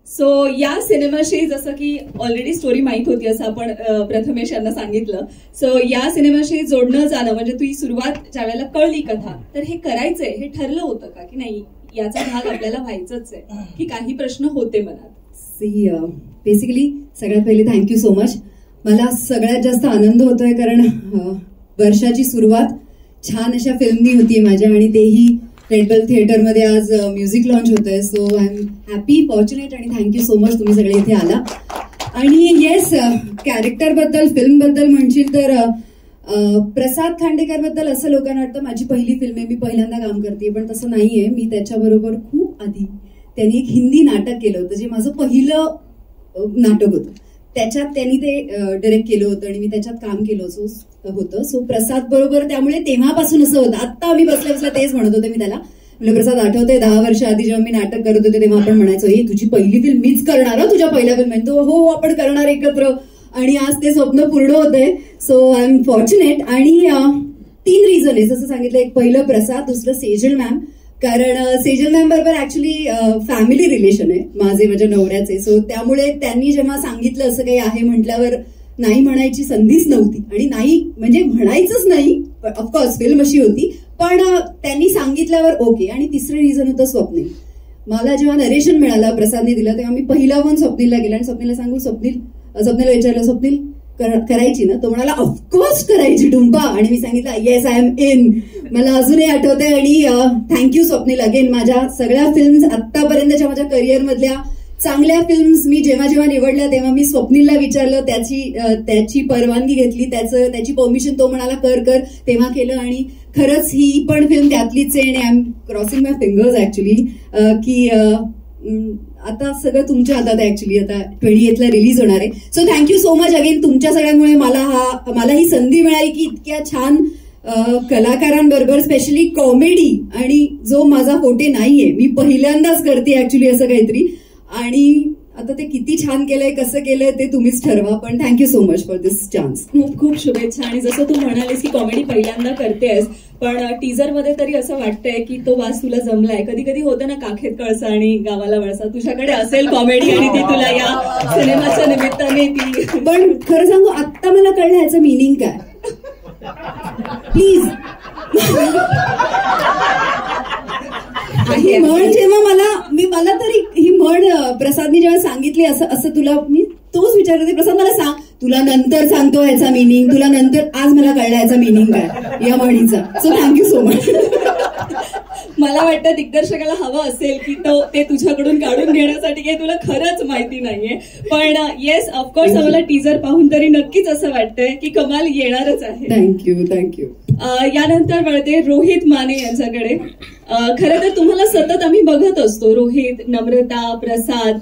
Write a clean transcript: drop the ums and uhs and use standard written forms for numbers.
So या सिनेमाशी जसं की ऑलरेडी स्टोरी माहित होती असं आपण प्रथमेश यांना सांगितलं. सो या सिनेमाशी जोडणं जाणं म्हणजे तुझी सुरुवात ज्या वेळेला कळली कथा, तर हे करायचंय हे ठरलं होतं का की नाही याचा भाग आपल्याला व्हायचंच आहे, की काही प्रश्न होते मनात? सी बेसिकली सगळ्यात पहिले थँक्यू सो मच. मला सगळ्यात जास्त आनंद होतोय कारण वर्षाची सुरुवात छान अशा फिल्मनी होतीये माझ्या, आणि तेही रेड बेल थिएटरमध्ये आज म्युझिक लॉन्च होतंय. So I am happy, fortunate आणि थँक्यू सो मच तुम्ही सगळे इथे आला. आणि येस, कॅरेक्टर बद्दल, फिल्म बद्दल म्हणशील तर प्रसाद खांडेकर बद्दल असं लोकांना वाटतं माझी पहिली फिल्म आहे, मी पहिल्यांदा काम करते, पण तसं नाहीये. मी त्याच्याबरोबर खूप आधी त्यांनी एक हिंदी नाटक केलं होतं जे माझं पहिलं नाटक होतं. त्याच्यात त्यांनी ते डायरेक्ट केलं होतं आणि मी त्याच्यात काम केलं होतं. सो प्रसाद बरोबर त्यामुळे तेव्हापासून असं होतं. आत्ता आम्ही बसल्या तेच म्हणत होते मी त्याला, म्हणजे प्रसाद आठवतंय 10 वर्ष आधी जेव्हा मी नाटक करत होते तेव्हा आपण म्हणायचो हे तुझी पहिली फिल्म मीच करणार, तुझ्या पहिल्या फिल्म म्हणतो हो आपण करणार एकत्र, आणि आज ते स्वप्न पूर्ण होत आहे. So I am fortunate. आणि 3 रिझन आहे जसं सांगितलं. एक पहिलं प्रसाद, दुसरं सेजल मॅम, कारण सेजल मॅम बरोबर ऍक्च्युली फॅमिली रिलेशन आहे माझ्या नवऱ्याचे. सो त्यामुळे त्यांनी जेव्हा सांगितलं असं काही आहे म्हटल्यावर नाही म्हणायची संधीच नव्हती, आणि नाही म्हणजे म्हणायचंच नाही. ऑफकोर्स फिल्म अशी होती, पण त्यांनी सांगितल्यावर ओके. आणि तिसरं रिझन होतं स्वप्नील. मला जेव्हा नरेशन मिळालं प्रसादने दिलं तेव्हा मी पहिला पण स्वप्नीलला गेला आणि स्वप्नीलला सांगू स्वप्नीलला विचारलं स्वप्नील करायची ना? तो म्हणाला ऑफकोर्स करायची टुंपा. आणि मी सांगितलं येस आय एम इन. मला अजूनही आठवतंय. आणि थँक्यू स्वप्नील अगेन. माझ्या सगळ्या फिल्म्स आतापर्यंतच्या माझ्या करिअर मधल्या चांगल्या फिल्म्स मी जेव्हा जेव्हा निवडल्या तेव्हा मी स्वप्नीलला विचारलं, त्याची परवानगी घेतली, त्याची परमिशन तो म्हणाला कर, तेव्हा केलं. आणि खरंच ही पण फिल्म त्यातलीच आहे. आणि I am crossing my fingers actually की आता सगळं तुमच्या हातात आहे. ऍक्च्युली आता 28 ला रिलीज होणार आहे. So thank you so much again. तुमच्या सगळ्यांमुळे मला ही संधी मिळाली की इतक्या छान कलाकारांबरोबर, स्पेशली कॉमेडी, आणि जो माझा फोटे नाहीये, मी पहिल्यांदाच करते ऍक्च्युली असं काहीतरी. आणि आता ते किती छान केलंय, कसं केलंय ते तुम्हीच ठरवा. पण thank you so much for this chance. खूप खूप शुभेच्छा. आणि जसं तू म्हणालीस की कॉमेडी पहिल्यांदा करतेस, पण टीजर मध्ये तरी असं वाटतंय की तो वास तुला जमलाय. कधी कधी होतं ना काखेत कळसा आणि गावाला वळसा, तुझ्याकडे असेल कॉमेडी आणि ती तुला या सिनेमाच्या निमित्ताने ती. पण खरं सांगू आत्ता मला कळलं ह्याचं मिनिंग काय. प्लीज ही म्हण जेव्हा मला तरी ही म्हण प्रसादनी जेव्हा सांगितली असं तुला मी तोच विचार करते. प्रसाद मला सांग, तुला नंतर सांगतो ह्याचा मिनिंग, तुला नंतर. आज मला कळलं ह्याचा मिनिंग काय या म्हणीचा. So thank you so much. मला वाटतं दिग्दर्शकाला हवं असेल की ते तुझ्याकडून काढून घेण्यासाठी काही तुला खरंच माहिती नाहीये. पण येस ऑफकोर्स आम्हाला टीजर पाहून तरी नक्कीच असं वाटतंय की कमाल येणारच आहे. थँक्यू. यानंतर वळते रोहित माने यांच्याकडे. खरं तर तुम्हाला सतत आम्ही बघत असतो, रोहित, नम्रता, प्रसाद